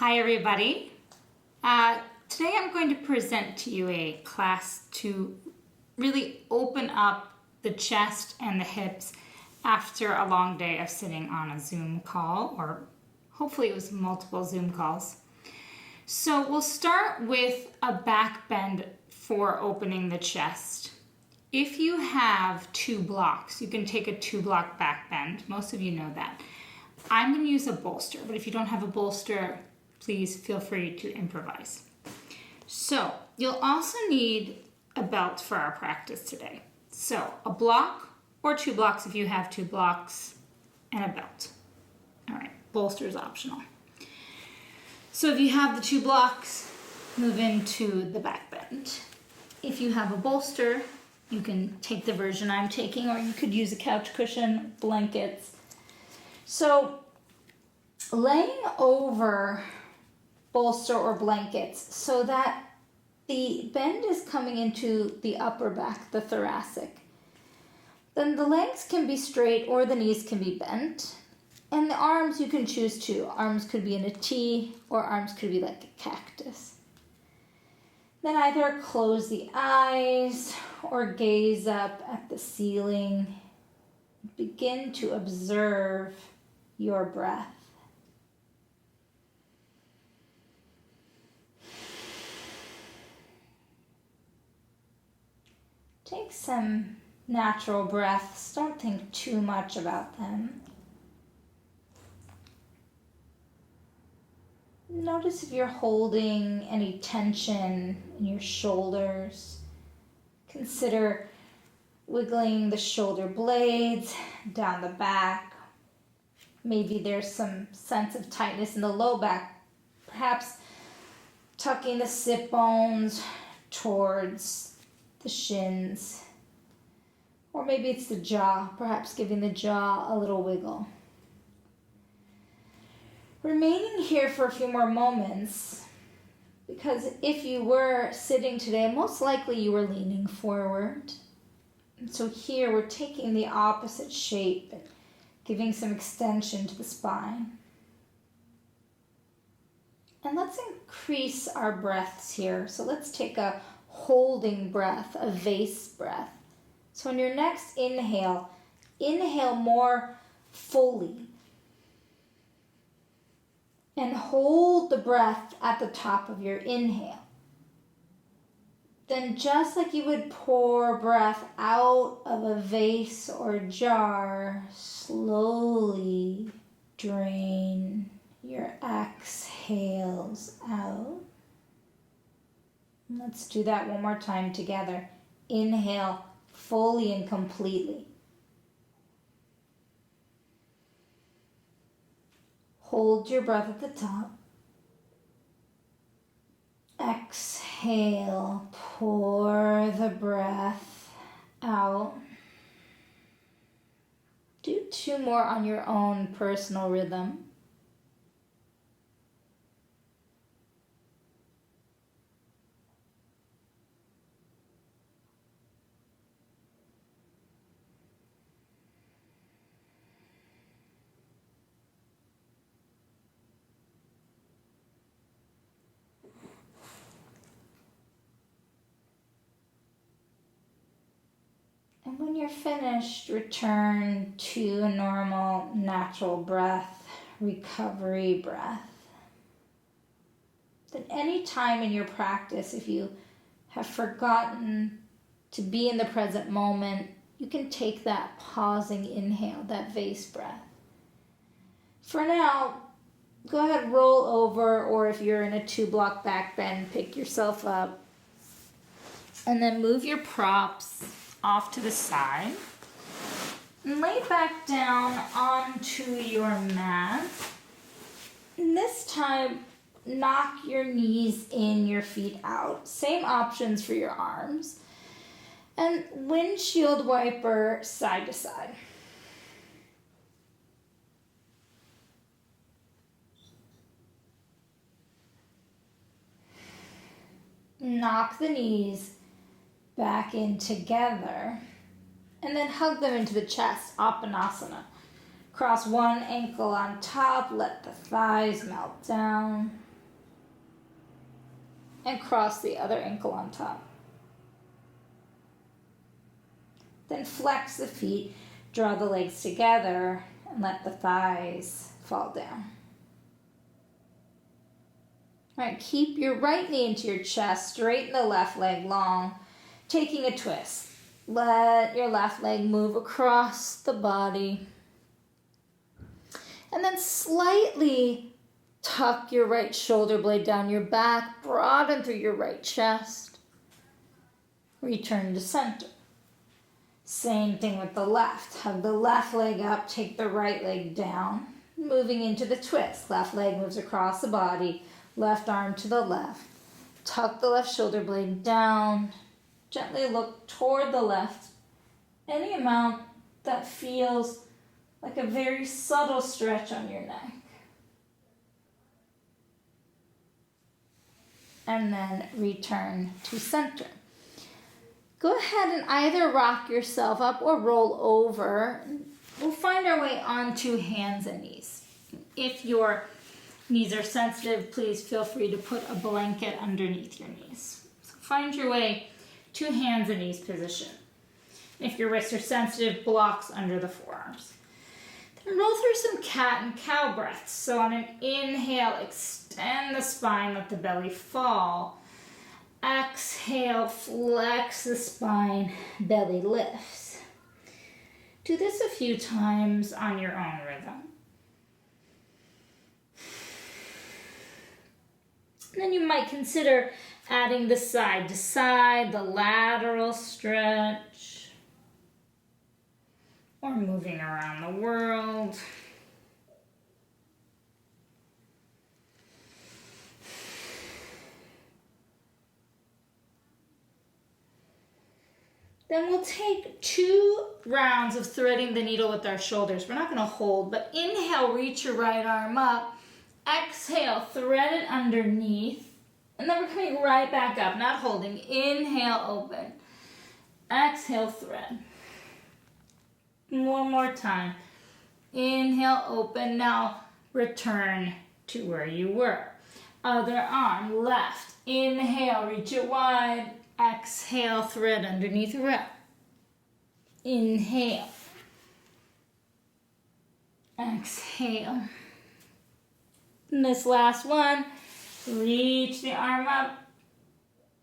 Hi everybody. Today I'm going to present to you a class to really open up the chest and the hips after a long day of sitting on a Zoom call, or hopefully it was multiple Zoom calls. So we'll start with a back bend for opening the chest. If you have 2 blocks, you can take a 2-block back bend. Most of you know that. I'm going to use a bolster, but if you don't have a bolster, please feel free to improvise. So you'll also need a belt for our practice today. So a block or 2 blocks if you have 2 blocks, and a belt. All right, bolster is optional. So if you have the 2 blocks, move into the back bend. If you have a bolster, you can take the version I'm taking, or you could use a couch cushion, blankets. So laying over bolster or blankets so that the bend is coming into the upper back, the thoracic. Then the legs can be straight or the knees can be bent. And the arms you can choose to. Arms could be in a T or arms could be like a cactus. Then either close the eyes or gaze up at the ceiling. Begin to observe your breath. Take some natural breaths. Don't think too much about them. Notice if you're holding any tension in your shoulders. Consider wiggling the shoulder blades down the back. Maybe there's some sense of tightness in the low back. Perhaps tucking the sit bones towards the shins. Or maybe it's the jaw, perhaps giving the jaw a little wiggle. Remaining here for a few more moments, because if you were sitting today, most likely you were leaning forward. And so here we're taking the opposite shape and giving some extension to the spine. And let's increase our breaths here. So let's take a holding breath, a vase breath. So on your next inhale, inhale more fully. And hold the breath at the top of your inhale. Then just like you would pour breath out of a vase or jar, slowly drain your exhales out. Let's do that one more time together. Inhale fully and completely. Hold your breath at the top. Exhale, pour the breath out. Do 2 more on your own personal rhythm. And when you're finished, return to a normal, natural breath, recovery breath. Then any time in your practice, if you have forgotten to be in the present moment, you can take that pausing inhale, that vase breath. For now, go ahead, roll over, or if you're in a 2-block back bend, pick yourself up. And then move your props off to the side. And lay back down onto your mat. And this time, knock your knees in, your feet out. Same options for your arms. And windshield wiper side to side. Knock the knees back in together, and then hug them into the chest, Apanasana. Cross one ankle on top, let the thighs melt down. and cross the other ankle on top. Then flex the feet, draw the legs together, and let the thighs fall down. All right, keep your right knee into your chest, straighten the left leg long, taking a twist. Let your left leg move across the body. And then slightly tuck your right shoulder blade down your back, broaden through your right chest. Return to center. Same thing with the left. Hug the left leg up, take the right leg down. Moving into the twist. Left leg moves across the body, left arm to the left. Tuck the left shoulder blade down. Gently look toward the left. Any amount that feels like a very subtle stretch on your neck. And then return to center. Go ahead and either rock yourself up or roll over. We'll find our way onto hands and knees. If your knees are sensitive, please feel free to put a blanket underneath your knees. So find your way to hands and knees position. If your wrists are sensitive, blocks under the forearms. Then roll through some cat and cow breaths. So on an inhale, extend the spine, let the belly fall. Exhale, flex the spine, belly lifts. Do this a few times on your own rhythm. And then you might consider adding the side to side, the lateral stretch, or moving around the world. Then we'll take 2 rounds of threading the needle with our shoulders. We're not going to hold, but inhale, reach your right arm up. Exhale, thread it underneath. And then we're coming right back up, not holding. Inhale, open. Exhale, thread. One more time. Inhale, open. Now return to where you were. Other arm, left. Inhale, reach it wide. Exhale, thread underneath the rep. Inhale. Exhale. And this last one, reach the arm up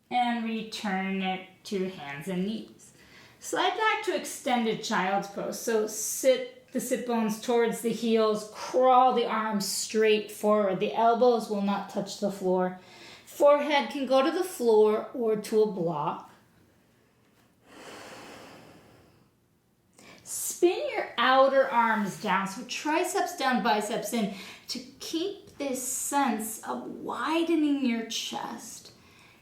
and return it to hands and knees. Slide back to extended child's pose. So sit the sit bones towards the heels, crawl the arms straight forward. The elbows will not touch the floor. Forehead can go to the floor or to a block. Spin your outer arms down, so triceps down, biceps in, to keep this sense of widening your chest.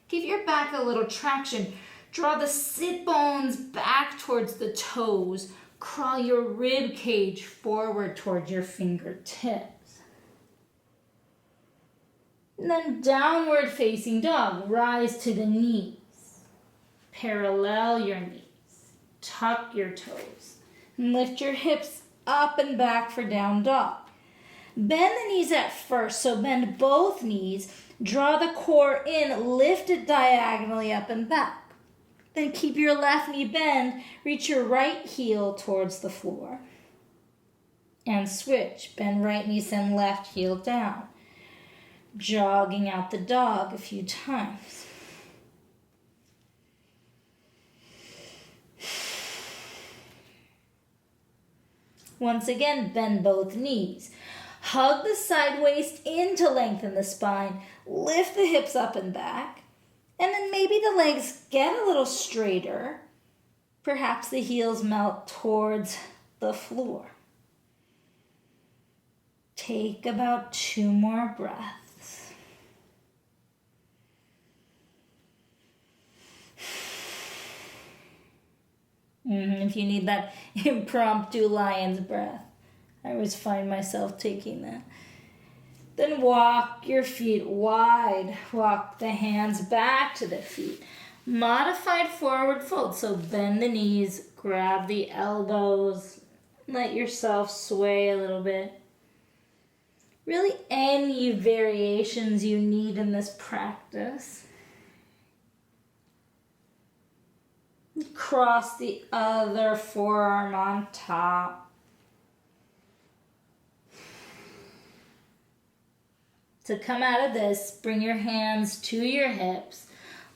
Give your back a little traction. Draw the sit bones back towards the toes. Crawl your rib cage forward towards your fingertips. And then downward facing dog. Rise to the knees. Parallel your knees. Tuck your toes. And lift your hips up and back for down dog. Bend the knees at first, so bend both knees. Draw the core in, lift it diagonally up and back. Then keep your left knee bent. Reach your right heel towards the floor. And switch. Bend right knee, send left heel down. Jogging out the dog a few times. Once again, bend both knees. Hug the side waist in to lengthen the spine. Lift the hips up and back. And then maybe the legs get a little straighter. Perhaps the heels melt towards the floor. Take about 2 more breaths. If you need that impromptu lion's breath, I always find myself taking that. Then walk your feet wide. Walk the hands back to the feet. Modified forward fold. So bend the knees, grab the elbows, let yourself sway a little bit. Really any variations you need in this practice. Cross the other forearm on top. To come out of this, bring your hands to your hips,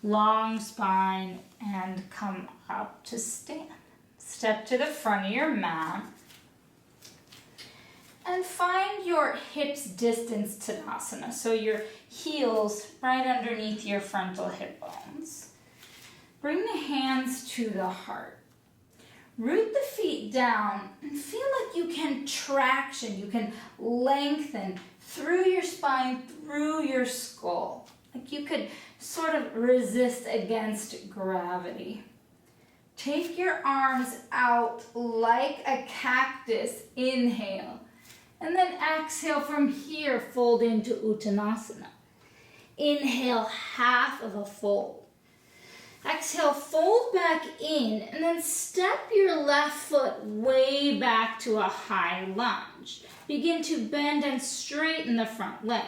long spine, and come up to stand. Step to the front of your mat. And find your hips distance Tadasana, so your heels right underneath your frontal hip bones. Bring the hands to the heart. Root the feet down and feel like you can traction, you can lengthen through your spine, through your skull. Like you could sort of resist against gravity. Take your arms out like a cactus. Inhale. And then exhale from here, fold into Uttanasana. Inhale, half of a fold. Exhale, fold back in, and then step your left foot way back to a high lunge. Begin to bend and straighten the front leg.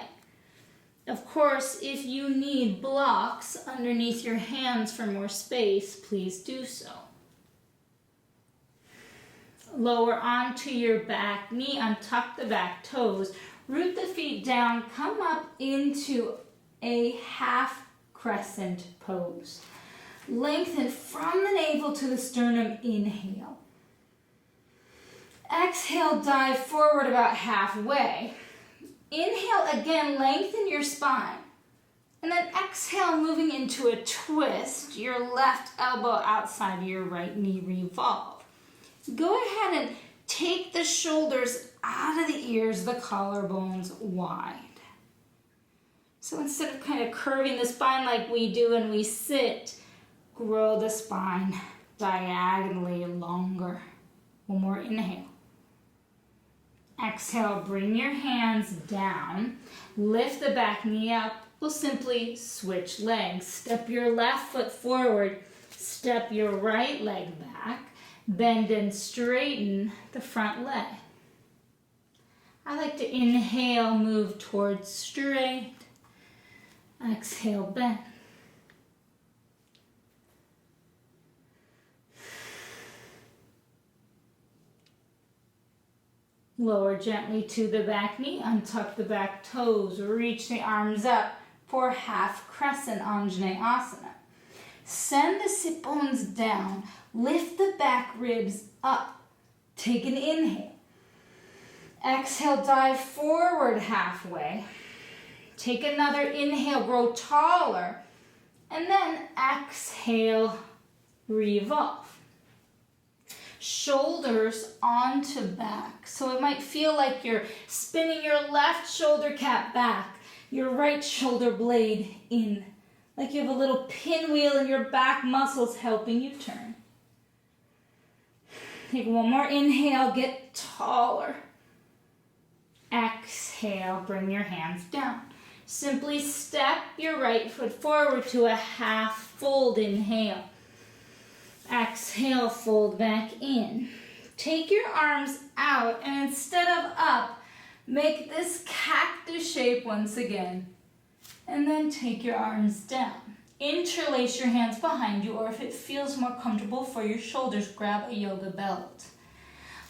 Of course, if you need blocks underneath your hands for more space, please do so. Lower onto your back knee, untuck the back toes, root the feet down, come up into a half crescent pose. Lengthen from the navel to the sternum, inhale. Exhale, dive forward about halfway. Inhale again, lengthen your spine. And then exhale, moving into a twist, your left elbow outside of your right knee, revolve. Go ahead and take the shoulders out of the ears, the collarbones wide. So instead of kind of curving the spine like we do when we sit, grow the spine diagonally longer. One more inhale. Exhale, bring your hands down. Lift the back knee up. We'll simply switch legs. Step your left foot forward. Step your right leg back. Bend and straighten the front leg. I like to inhale, move towards straight. Exhale, bend. Lower gently to the back knee, untuck the back toes, reach the arms up for half crescent Anjaneyasana. Send the sit bones down, lift the back ribs up. Take an inhale. Exhale, dive forward halfway. Take another inhale, grow taller. And then exhale, revolve. Shoulders onto back. So it might feel like you're spinning your left shoulder cap back, your right shoulder blade in. Like you have a little pinwheel in your back muscles helping you turn. Take one more inhale, get taller. Exhale, bring your hands down. Simply step your right foot forward to a half fold, inhale. Exhale, fold back in. Take your arms out and instead of up, make this cactus shape once again. And then take your arms down. Interlace your hands behind you, or if it feels more comfortable for your shoulders, grab a yoga belt.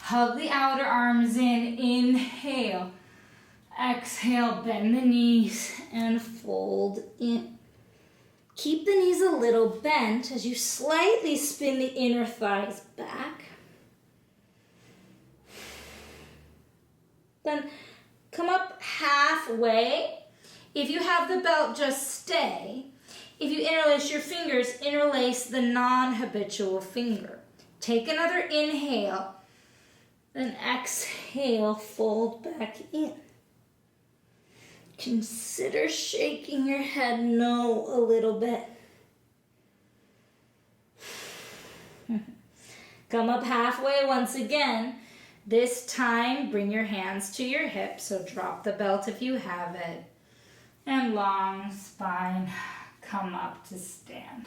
Hug the outer arms in, inhale. Exhale, bend the knees and fold in. Keep the knees a little bent as you slightly spin the inner thighs back. Then come up halfway. If you have the belt, just stay. If you interlace your fingers, interlace the non-habitual finger. Take another inhale, then exhale, fold back in. Consider shaking your head no a little bit. Come up halfway once again. This time, bring your hands to your hips, so drop the belt if you have it. And long spine, come up to stand.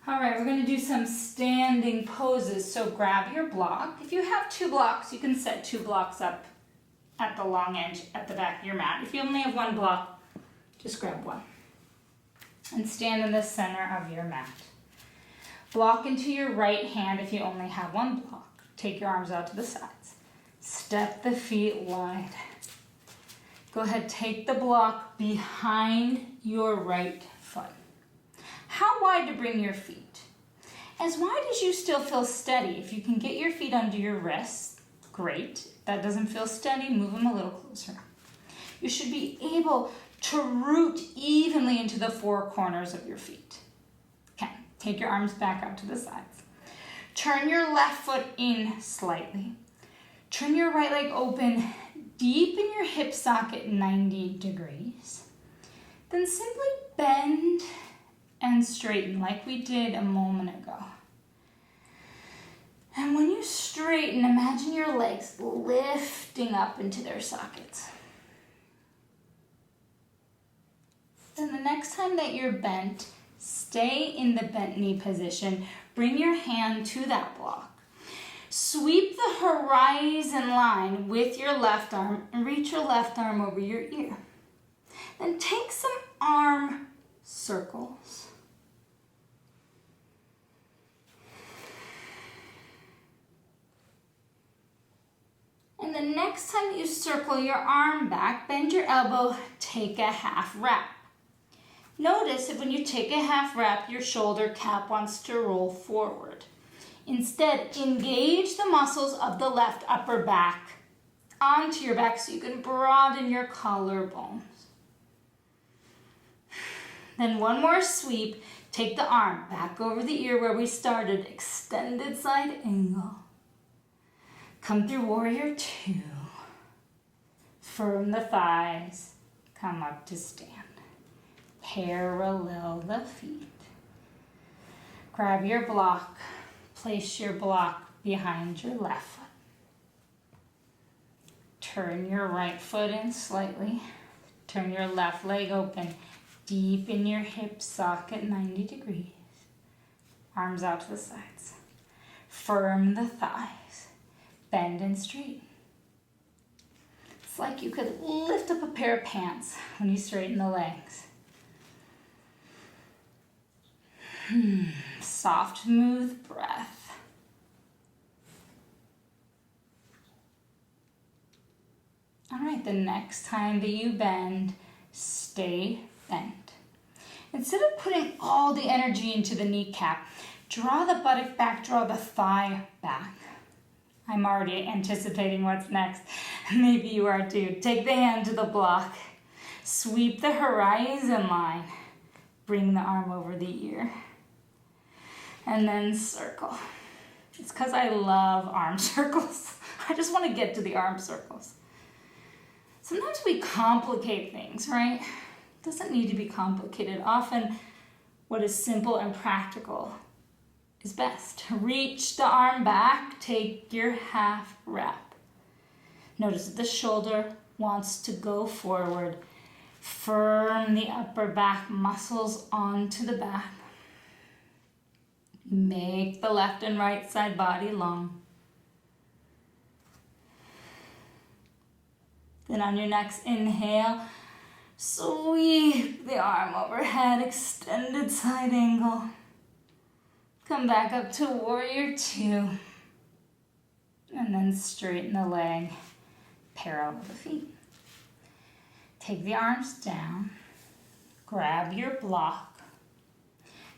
All right, we're going to do some standing poses. So grab your block. If you have 2 blocks, you can set 2 blocks up at the long edge at the back of your mat. If you only have 1 block, just grab one. And stand in the center of your mat. Block into your right hand if you only have one block. Take your arms out to the sides. Step the feet wide. Go ahead, take the block behind your right foot. How wide to bring your feet? As wide as you still feel steady. If you can get your feet under your wrists, great. If that doesn't feel steady, move them a little closer. You should be able to root evenly into the four corners of your feet. Okay, take your arms back out to the sides. Turn your left foot in slightly. Turn your right leg open, deep in your hip socket, 90 degrees. Then simply bend and straighten like we did a moment ago. And when you straighten, imagine your legs lifting up into their sockets. Then the next time that you're bent, stay in the bent knee position. Bring your hand to that block. Sweep the horizon line with your left arm and reach your left arm over your ear. Then take some arm circles. And the next time you circle your arm back, bend your elbow, take a half wrap. Notice if when you take a half wrap, your shoulder cap wants to roll forward. Instead, engage the muscles of the left upper back onto your back so you can broaden your collarbones. Then one more sweep. Take the arm back over the ear where we started. Extended side angle. Come through warrior two. Firm the thighs. Come up to stand. Parallel the feet. Grab your block. Place your block behind your left foot. Turn your right foot in slightly. Turn your left leg open, deep in your hip socket, 90 degrees. Arms out to the sides. Firm the thighs. Bend and straighten. It's like you could lift up a pair of pants when you straighten the legs. Soft, smooth breath. All right, the next time that you bend, stay bent. Instead of putting all the energy into the kneecap, draw the buttock back, draw the thigh back. I'm already anticipating what's next. Maybe you are too. Take the hand to the block. Sweep the horizon line. Bring the arm over the ear. And then circle. It's because I love arm circles. I just want to get to the arm circles. Sometimes we complicate things, right? It doesn't need to be complicated. Often what is simple and practical is best. Reach the arm back, take your half wrap. Notice that the shoulder wants to go forward. Firm the upper back muscles onto the back. Make the left and right side body long. Then on your next inhale, sweep the arm overhead, extended side angle. Come back up to warrior two. And then straighten the leg, parallel the feet. Take the arms down, grab your block.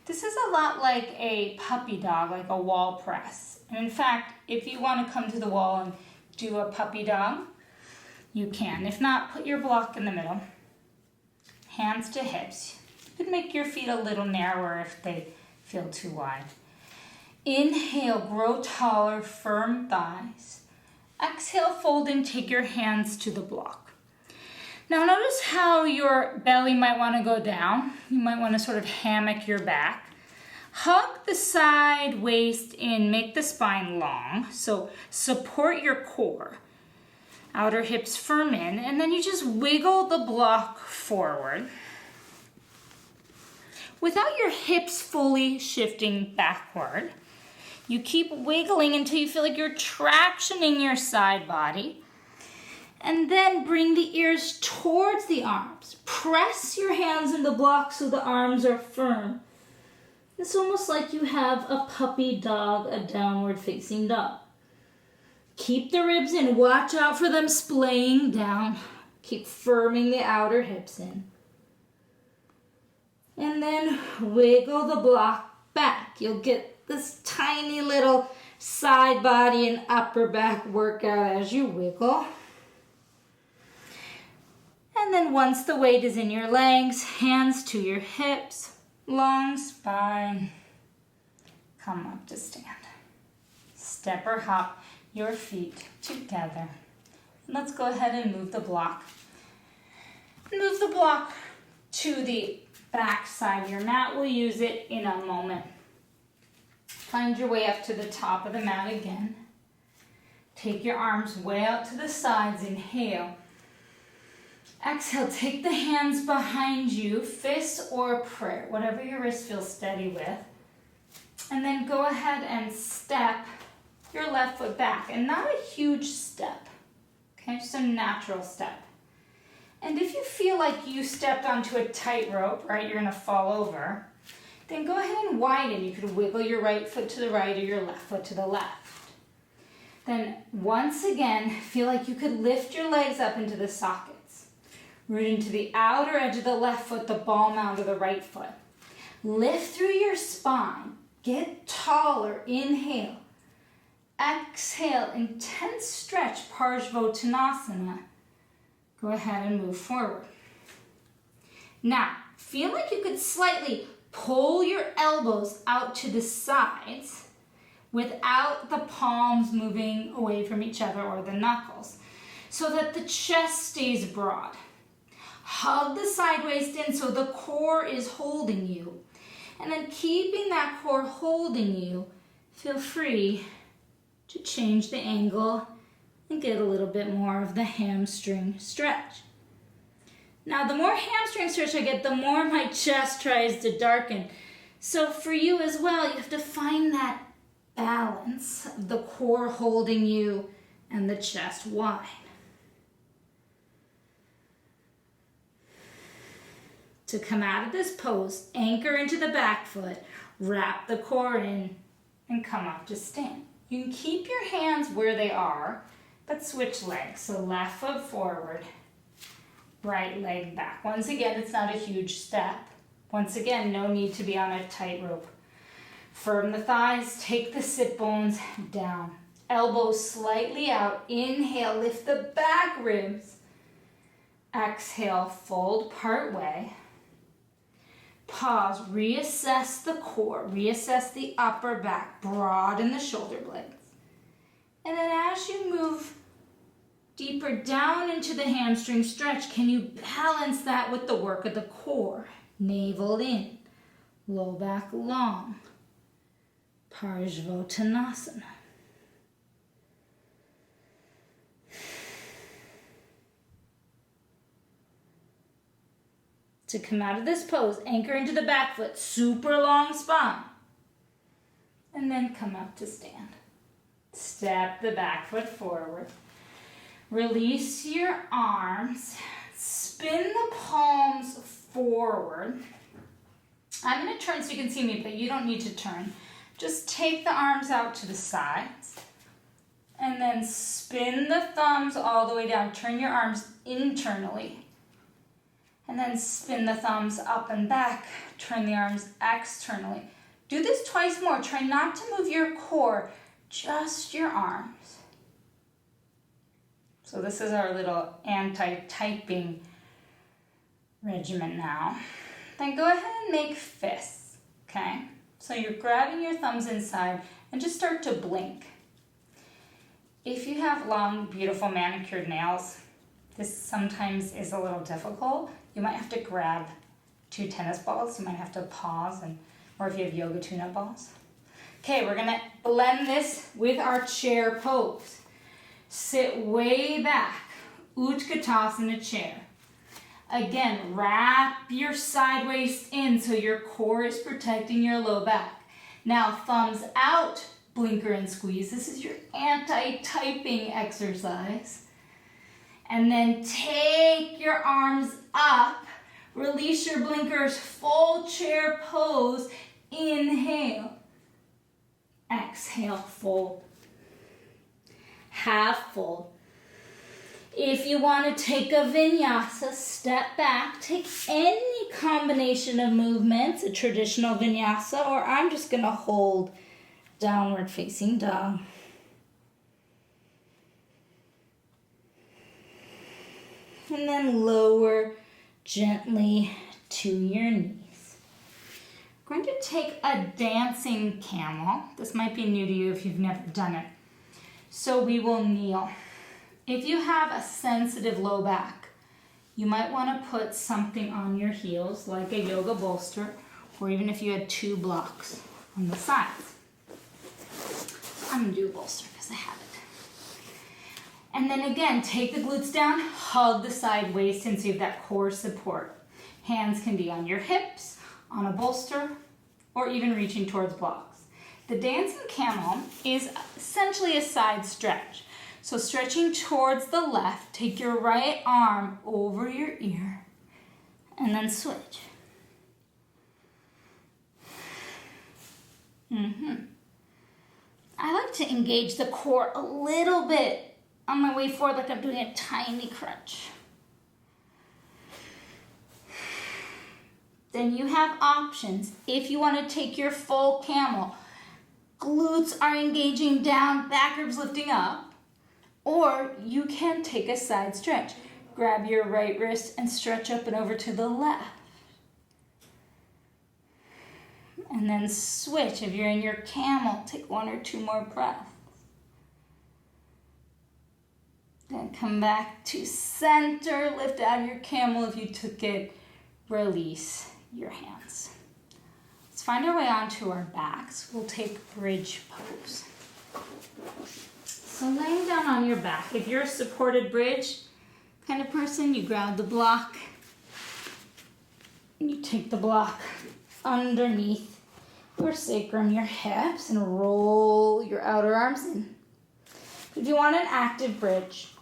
This is a lot like a puppy dog, like a wall press. And in fact, if you want to come to the wall and do a puppy dog, you can. If not, put your block in the middle. Hands to hips. You could make your feet a little narrower if they feel too wide. Inhale, grow taller, firm thighs. Exhale, fold and take your hands to the block. Now notice how your belly might want to go down. You might want to sort of hammock your back. Hug the side waist in, make the spine long. So support your core. Outer hips firm in, and then you just wiggle the block forward without your hips fully shifting backward. You keep wiggling until you feel like you're tractioning your side body. And then bring the ears towards the arms. Press your hands in the block so the arms are firm. It's almost like you have a puppy dog, a downward facing dog. Keep the ribs in. Watch out for them splaying down. Keep firming the outer hips in. And then wiggle the block back. You'll get this tiny little side body and upper back workout as you wiggle. And then once the weight is in your legs, hands to your hips, long spine. Come up to stand. Step or hop your feet together. Let's go ahead and move the block. Move the block to the back side of your mat. We'll use it in a moment. Find your way up to the top of the mat again. Take your arms way out to the sides. Inhale. Exhale, take the hands behind you, fist or prayer, whatever your wrist feels steady with. And then go ahead and step your left foot back, and not a huge step, okay, just a natural step. And if you feel like you stepped onto a tightrope, right, you're gonna fall over, then go ahead and widen. You could wiggle your right foot to the right or your left foot to the left. Then once again, feel like you could lift your legs up into the sockets. Root into the outer edge of the left foot, the ball mound of the right foot. Lift through your spine. Get taller. Inhale. Exhale. Intense stretch, Parsvottanasana. Go ahead and move forward. Now, feel like you could slightly pull your elbows out to the sides without the palms moving away from each other or the knuckles, so that the chest stays broad. Hug the side waist in so the core is holding you. And then keeping that core holding you, feel free to change the angle and get a little bit more of the hamstring stretch. Now, the more hamstring stretch I get, the more my chest tries to darken. So for you as well, you have to find that balance of the core holding you and the chest wide. To come out of this pose, anchor into the back foot, wrap the core in, and come up to stand. You can keep your hands where they are, but switch legs. So left foot forward, right leg back. Once again, it's not a huge step. Once again, no need to be on a tightrope. Firm the thighs, take the sit bones down. Elbows slightly out. Inhale, lift the back ribs. Exhale, fold part way. Pause, reassess the core, reassess the upper back, broaden the shoulder blades. And then as you move deeper down into the hamstring stretch, can you balance that with the work of the core? Navel in, low back long, Parsvottanasana. To come out of this pose, anchor into the back foot, super long spine. And then come up to stand. Step the back foot forward. Release your arms. Spin the palms forward. I'm going to turn so you can see me, but you don't need to turn. Just take the arms out to the sides. And then spin the thumbs all the way down. Turn your arms internally. And then spin the thumbs up and back. Turn the arms externally. Do this twice more. Try not to move your core, just your arms. So this is our little anti-typing regimen now. Then go ahead and make fists, okay? So you're grabbing your thumbs inside and just start to blink. If you have long, beautiful manicured nails, this sometimes is a little difficult. You might have to grab 2 tennis balls. You might have to pause, or if you have yoga tune-up balls. Okay, we're gonna blend this with our chair pose. Sit way back, Utkatasana chair. Again, wrap your side waist in so your core is protecting your low back. Now, thumbs out, blinker and squeeze. This is your anti-typing exercise. And then take your arms up, release your blinkers, full chair pose. Inhale. Exhale, fold. Half fold. If you want to take a vinyasa, step back. Take any combination of movements, a traditional vinyasa, or I'm just going to hold downward facing dog. And then lower gently to your knees. We're going to take a dancing camel. This might be new to you if you've never done it. So we will kneel. If you have a sensitive low back, you might want to put something on your heels, like a yoga bolster, or even if you had 2 blocks on the sides. I'm going to do a bolster because I have it. And then again, take the glutes down, hug the side waist and see if that core support. Hands can be on your hips, on a bolster, or even reaching towards blocks. The dancing camel is essentially a side stretch. So stretching towards the left, take your right arm over your ear and then switch. I like to engage the core a little bit on my way forward, like I'm doing a tiny crunch. Then you have options. If you want to take your full camel, glutes are engaging down, back ribs lifting up. Or you can take a side stretch. Grab your right wrist and stretch up and over to the left. And then switch. If you're in your camel, take 1 or 2 more breaths. Then come back to center. Lift out of your camel if you took it. Release your hands. Let's find our way onto our backs. We'll take bridge pose. So laying down on your back, if you're a supported bridge kind of person, you grab the block and you take the block underneath your sacrum, your hips, and roll your outer arms in. If you want an active bridge,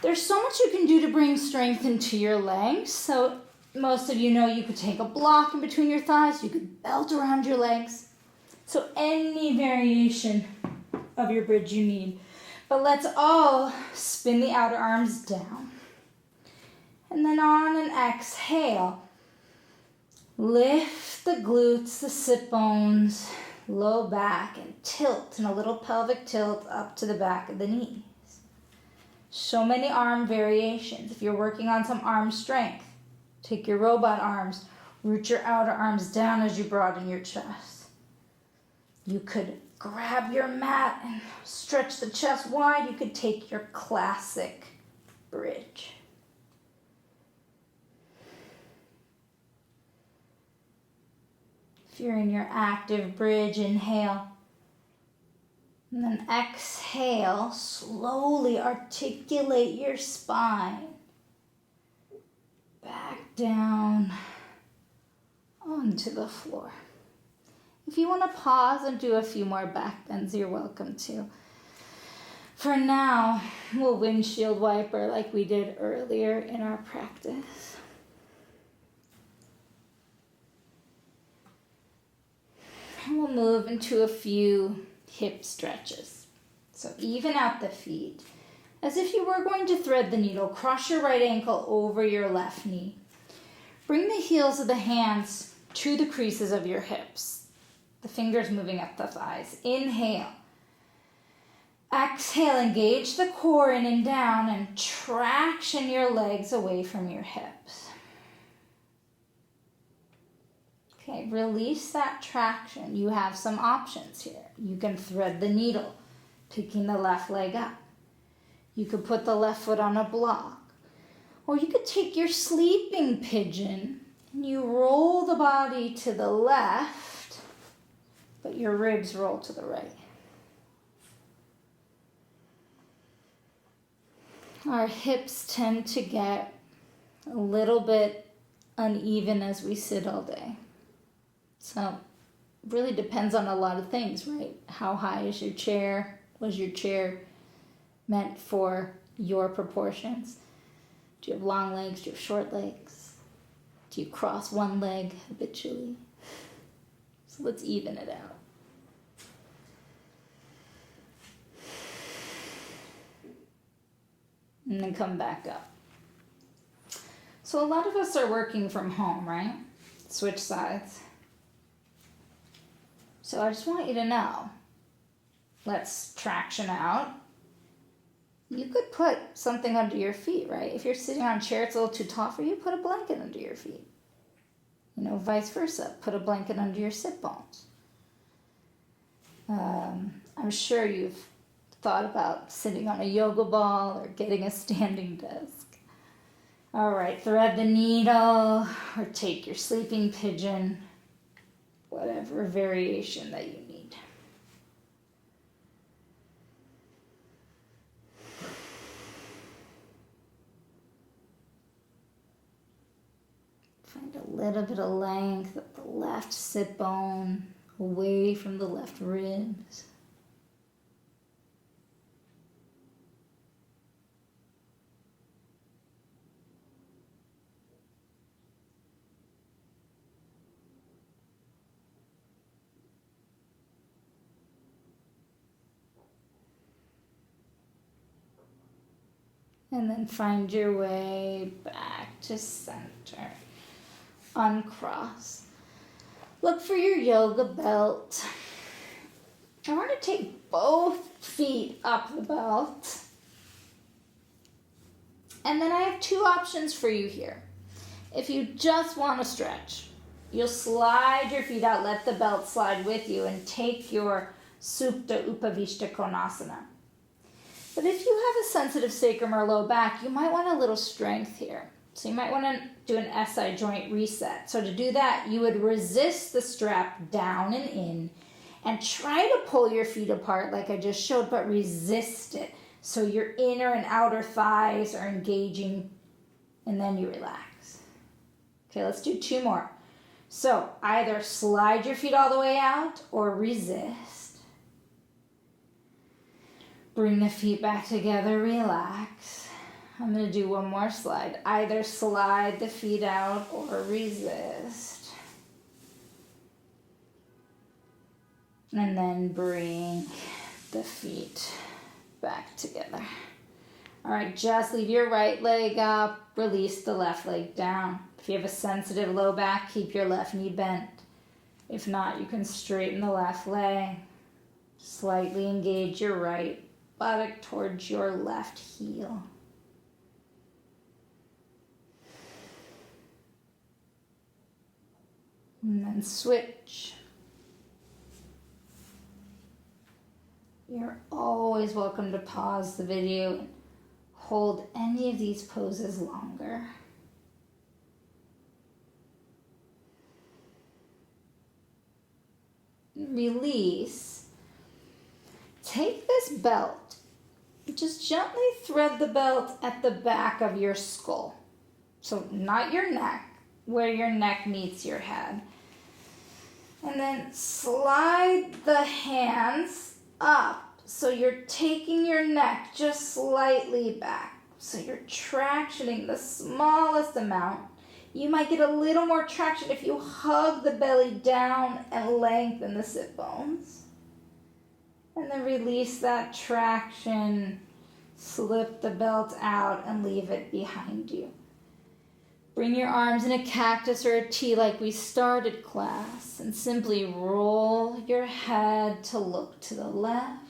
there's so much you can do to bring strength into your legs. So most of you know you could take a block in between your thighs, you could belt around your legs. So any variation of your bridge you need. But let's all spin the outer arms down. And then on an exhale, lift the glutes, the sit bones, low back, and tilt, and a little pelvic tilt up to the back of the knees. So many arm variations. If you're working on some arm strength, take your robot arms, root your outer arms down as you broaden your chest. You could grab your mat and stretch the chest wide. You could take your classic bridge. If you're in your active bridge, inhale. And then exhale, slowly articulate your spine. Back down onto the floor. If you want to pause and do a few more back bends, you're welcome to. For now, we'll windshield wiper like we did earlier in our practice. And we'll move into a few hip stretches. So even out the feet. As if you were going to thread the needle, cross your right ankle over your left knee. Bring the heels of the hands to the creases of your hips. The fingers moving up the thighs. Inhale. Exhale, engage the core in and down and traction your legs away from your hips. Okay, release that traction. You have some options here. You can thread the needle, picking the left leg up. You could put the left foot on a block. Or you could take your sleeping pigeon and you roll the body to the left, but your ribs roll to the right. Our hips tend to get a little bit uneven as we sit all day. So it really depends on a lot of things, right? How high is your chair? Was your chair meant for your proportions? Do you have long legs? Do you have short legs? Do you cross one leg habitually? So let's even it out. And then come back up. So a lot of us are working from home, right? Switch sides. So I just want you to know, let's traction out. You could put something under your feet, right? If you're sitting on a chair, it's a little too tall for you, put a blanket under your feet. You know, vice versa, put a blanket under your sit bones. I'm sure you've thought about sitting on a yoga ball or getting a standing desk. All right, thread the needle or take your sleeping pigeon, whatever variation that you need. Find a little bit of length of the left sit bone away from the left ribs. And then find your way back to center. Uncross. Look for your yoga belt. I want to take both feet up the belt. And then I have two options for you here. If you just want to stretch, you'll slide your feet out, let the belt slide with you, and take your Supta Upavishta Konasana. But if you have a sensitive sacrum or low back, you might want a little strength here. So you might want to do an SI joint reset. So to do that, you would resist the strap down and in and try to pull your feet apart like I just showed, but resist it. So your inner and outer thighs are engaging, and then you relax. Okay, let's do two more. So either slide your feet all the way out or resist. Bring the feet back together, relax. I'm going to do one more slide. Either slide the feet out or resist. And then bring the feet back together. All right, just leave your right leg up, release the left leg down. If you have a sensitive low back, keep your left knee bent. If not, you can straighten the left leg. Slightly engage your right buttock towards your left heel. And then switch. You're always welcome to pause the video and hold any of these poses longer. Release. Take this belt. Just gently thread the belt at the back of your skull. So not your neck, where your neck meets your head. And then slide the hands up. So you're taking your neck just slightly back. So you're tractioning the smallest amount. You might get a little more traction if you hug the belly down and lengthen the sit bones. And then release that traction. Slip the belt out and leave it behind you. Bring your arms in a cactus or a T like we started class, and simply roll your head to look to the left.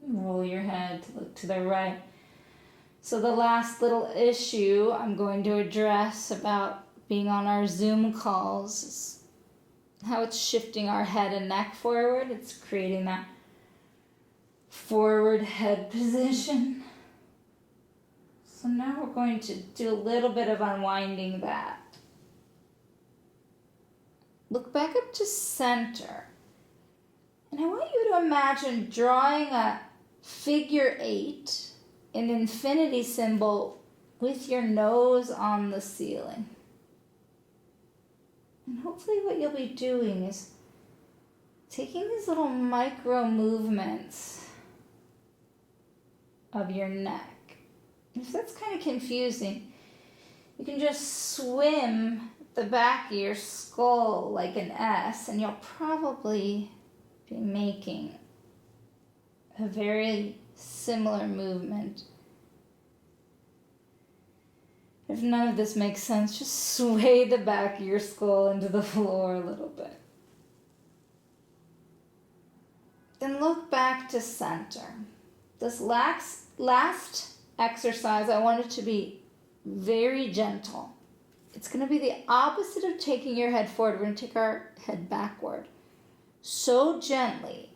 Roll your head to look to the right. So the last little issue I'm going to address about being on our Zoom calls is how it's shifting our head and neck forward. It's creating that forward head position. So now we're going to do a little bit of unwinding that. Look back up to center. And I want you to imagine drawing a figure 8, an infinity symbol, with your nose on the ceiling. And hopefully what you'll be doing is taking these little micro movements of your neck. If that's kind of confusing, You can just swim the back of your skull like an S, and you'll probably be making a very similar movement. If none of this makes sense, just sway the back of your skull into the floor a little bit. Then look back to center. This last exercise, I want it to be very gentle. It's going to be the opposite of taking your head forward. We're going to take our head backward. So gently,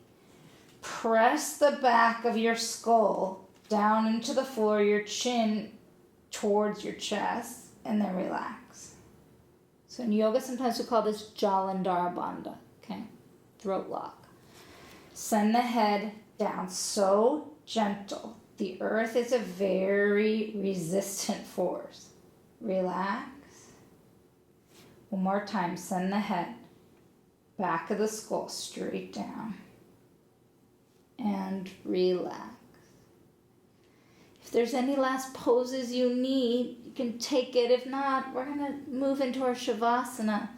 press the back of your skull down into the floor, your chin towards your chest, and then relax. So in yoga, sometimes we call this Jalandhara Bandha, okay? Throat lock. Send the head down so gentle. The earth is a very resistant force. Relax. One more time, send the head, back of the skull straight down. And relax. If there's any last poses you need, you can take it. If not, we're going to move into our Shavasana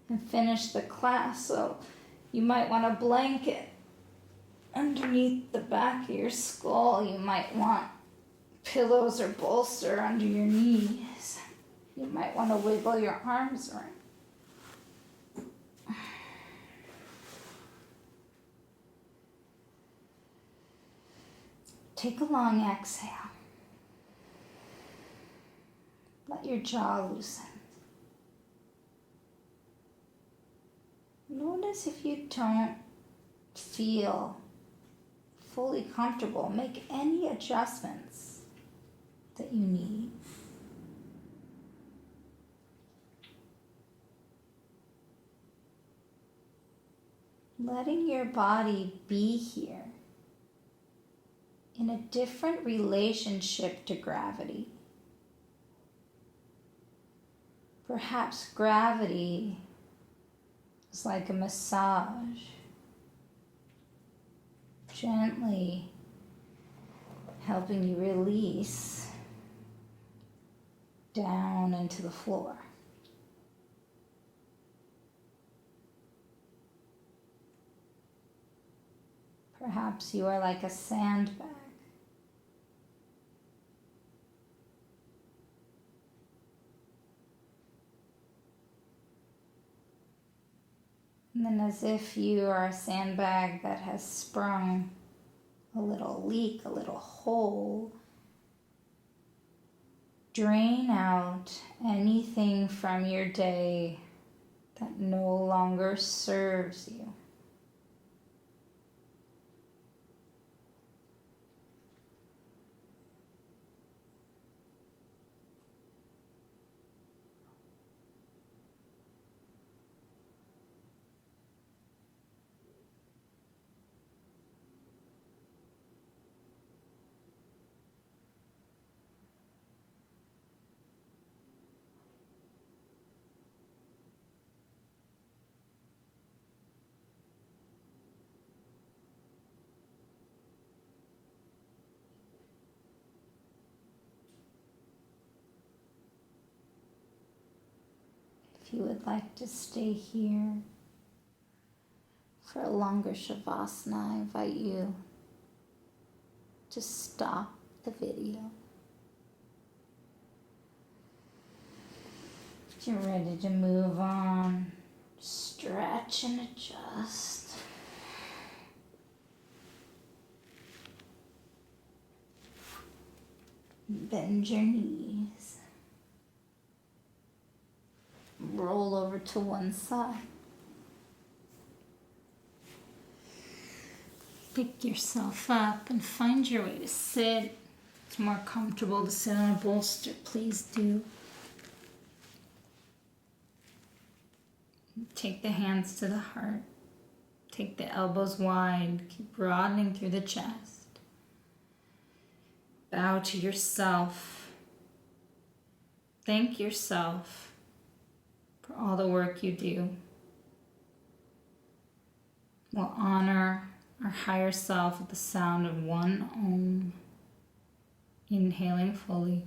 and finish the class. So you might want a blanket underneath the back of your skull. You might want pillows or bolster under your knees. You might want to wiggle your arms around. Take a long exhale. Let your jaw loosen. Notice if you don't feel fully comfortable, make any adjustments that you need. Letting your body be here in a different relationship to gravity. Perhaps gravity is like a massage, gently helping you release down into the floor. Perhaps you are like a sandbag. And then as if you are a sandbag that has sprung a little leak, a little hole, drain out anything from your day that no longer serves you. If you would like to stay here for a longer Shavasana, I invite you to stop the video. If you're ready to move on, stretch and adjust. Bend your knees. Roll over to one side. Pick yourself up and find your way to sit. If it's more comfortable to sit on a bolster, please do. Take the hands to the heart. Take the elbows wide. Keep broadening through the chest. Bow to yourself. Thank yourself for all the work you do. We'll honor our higher self with the sound of one Om. Inhaling fully.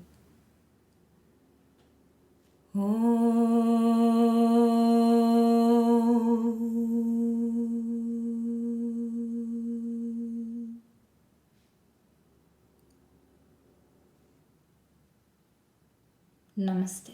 Namaste.